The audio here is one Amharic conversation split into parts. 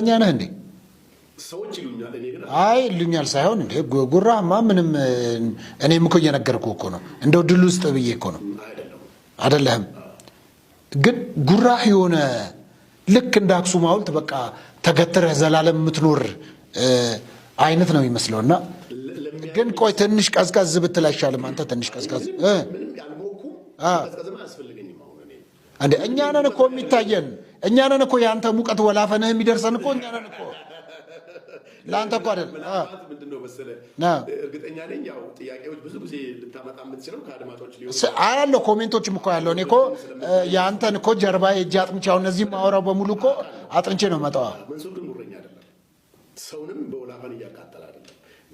ጉረኛ ነህ እንዴ? ሰዎች ይሉኛል። እኔ ግን አይ ይሉኛል ሳይሆን እንዴ ጉራማ ምንም እኔም እኮ እየነገርኩህ እኮ ነው። እንደው ድል ውስጥ ብዬ እኮ ነው። አይደለህም። ግን ጉራህ የሆነ ልክ እንደ አክሱም ሐውልት በቃ ተገትረህ ዘላለም የምትኖር አይነት ነው የሚመስለውና ግን ቆይ ትንሽ ቀዝቀዝ ብትል አይሻልም? አንተ ትንሽ ቀዝቀዝ እንዴ እኛ ነን እኮ የሚታየን፣ እኛ ነን እኮ የአንተ ሙቀት ወላፈንህ የሚደርሰን እኮ እኛ ነን እኮ። ለአንተ እኮ አይደል? ምንድነው መሰለህ እርግጠኛ ነኝ ያው ጥያቄዎች ብዙ ጊዜ ልታመጣ የምትችለው ከአድማጮች ሊሆን አያለሁ፣ ኮሜንቶችም እኮ ያለው እኔ እኮ የአንተን እኮ ጀርባ የእጅ አጥንቼ አሁን እነዚህ ማወራው በሙሉ እኮ አጥንቼ ነው መጣዋ። መንሱር ግን ጉረኛ አይደለም፣ ሰውንም በወላፈን እያቃጠለ አይደለም።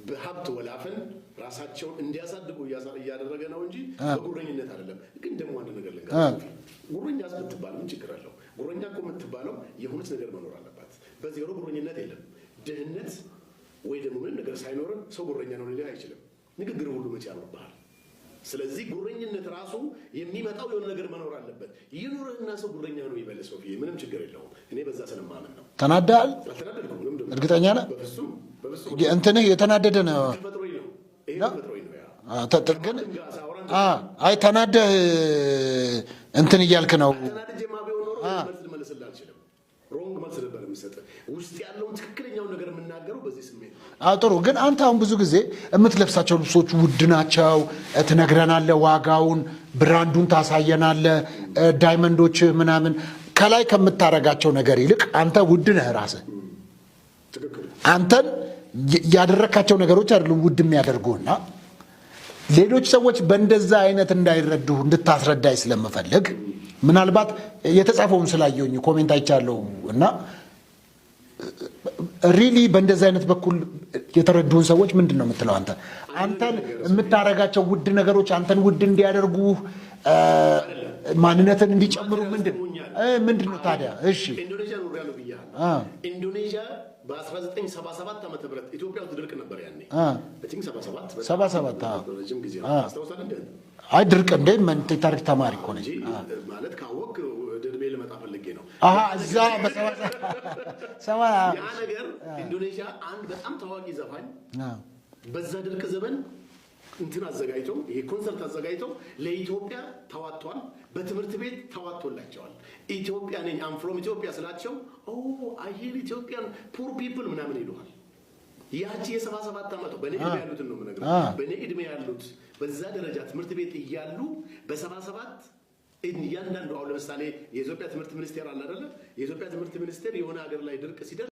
በሀብት ወላፈን ራሳቸውን እንዲያሳድጉ እያደረገ ነው እንጂ በጉረኝነት አይደለም። ግን ደግሞ አንድ ነገር ልንገርህ፣ ጉረኛስ ብትባል ምን ችግር አለው? ጉረኛ እኮ የምትባለው የሆነች ነገር መኖር አለባት። በዜሮ ጉረኝነት የለም። ድህነት ወይ ደግሞ ምን ነገር ሳይኖርም ሰው ጉረኛ ነው ሊል አይችልም። ንግግር ሁሉ መቼ ያምርብሃል። ስለዚህ ጉረኝነት ራሱ የሚመጣው የሆነ ነገር መኖር አለበት። ይኑርህና ሰው ጉረኛ ነው ይበል ሰው ምንም ችግር የለውም። እኔ በዛ ስለማመን ነው። ተናደሃል? አልተናደድኩም። እርግጠኛ ነህ? በፍጹም እንትንህ የተናደደ ነው። ተፈጥሮኝ ነው። ይሄ ተፈጥሮኝ ነው። ግን አይ ተናደህ እንትን እያልክ ነው። ተናድጄማ ቢሆን ኖሮ መልስ ልመልስልህ አልችልም። ሮንግ መልስ ነበር የምሰጥህ። ውስጥ ያለውን ትክክለኛውን ነገር የምናገረው በዚህ ስሜት። ጥሩ። ግን አንተ አሁን ብዙ ጊዜ የምትለብሳቸው ልብሶች ውድ ናቸው ትነግረናለህ፣ ዋጋውን ብራንዱን ታሳየናለህ፣ ዳይመንዶች ምናምን ከላይ ከምታረጋቸው ነገር ይልቅ አንተ ውድ ነህ ራስህ። አንተን ያደረካቸው ነገሮች አይደሉም ውድ የሚያደርጉህና ሌሎች ሰዎች በእንደዛ አይነት እንዳይረዱህ እንድታስረዳይ ስለምፈልግ ምናልባት የተጻፈውን ስላየሁኝ ኮሜንት አይቻለሁ እና ሪሊ በእንደዛ አይነት በኩል የተረዱን ሰዎች ምንድን ነው የምትለው? አንተን የምታረጋቸው ውድ ነገሮች አንተን ውድ እንዲያደርጉ ማንነትን እንዲጨምሩ ምንድን ነው ታዲያ? እሺ ኢንዶኔዥያ ኑር ያለው ብያለሁ። ኢንዶኔዥያ በ1977 ዓመተ ምህረት ኢትዮጵያ ውስጥ ድርቅ ነበር ያኔ። በቲንክ 77 ረጅም ጊዜ አስታውሳለህ እንዴ? አይ ድርቅ እንዴ ምን ታሪክ ተማሪ እኮ ነኝ ማለት ካወቅ ድርቤ ልመጣ ፈልጌ ነው። እዛ ያ ነገር ኢንዶኔዥያ አንድ በጣም ታዋቂ ዘፋኝ በዛ ድርቅ ዘመን እንትን አዘጋጅቶ ይሄ ኮንሰርት አዘጋጅቶ ለኢትዮጵያ ተዋጥቷል። በትምህርት ቤት ተዋጥቶላቸዋል። ኢትዮጵያ ነኝ አም ፍሮም ኢትዮጵያ ስላቸው አይ ሂር ኢትዮጵያን ፑር ፒፕል ምናምን ይሉሃል። ያቺ የ77 ዓመቱ በኔ ዕድሜ ያሉትን ነው የምነግርህ። በኔ ዕድሜ ያሉት በዛ ደረጃ ትምህርት ቤት እያሉ በ77 እያንዳንዱ አሁን ለምሳሌ የኢትዮጵያ ትምህርት ሚኒስቴር አለ አይደለ? የኢትዮጵያ ትምህርት ሚኒስቴር የሆነ ሀገር ላይ ድርቅ ሲደርስ